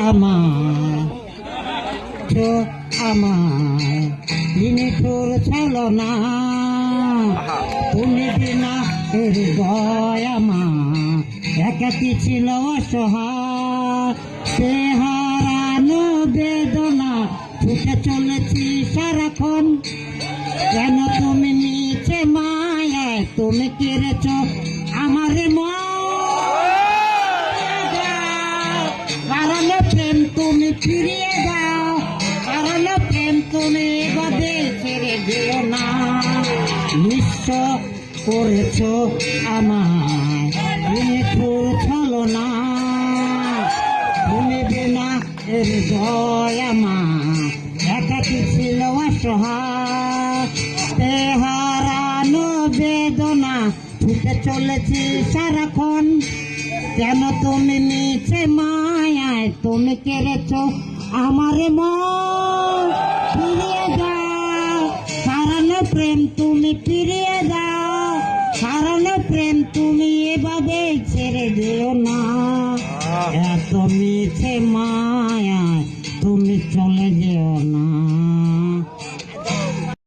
আমায় আমায় নিঠুর ছলো না তুমি বিনা হৃদয় আমার একাকি ছিল অসহায় সে হারানো বেদনা ছুটে চলেছি সারাক্ষণ কেন তুমি নিচে মায়ায় তুমি কেড়েছ আমার হারানো প্রেম তুমি ফিরিয়ে দাও হারানো প্রেম তুমি এভাবে ছেড়ে দিও না নিঃস্ব করেছ আমায় নিঠুর ছলো না তুমি বিনা হৃদয় আমার একাকি ছিল অসহায় হারানো বেদনা ছুটে চলেছি সারাক্ষণ কেন তুমি নিচে মায়ায় তুমি কেড়েছ আমার মন ফিরিয়ে দাও হারানো প্রেম তুমি ফিরিয়ে দাও হারানো প্রেম তুমি এভাবে ছেড়ে দিও না এত মিছে মায়ায় তুমি চল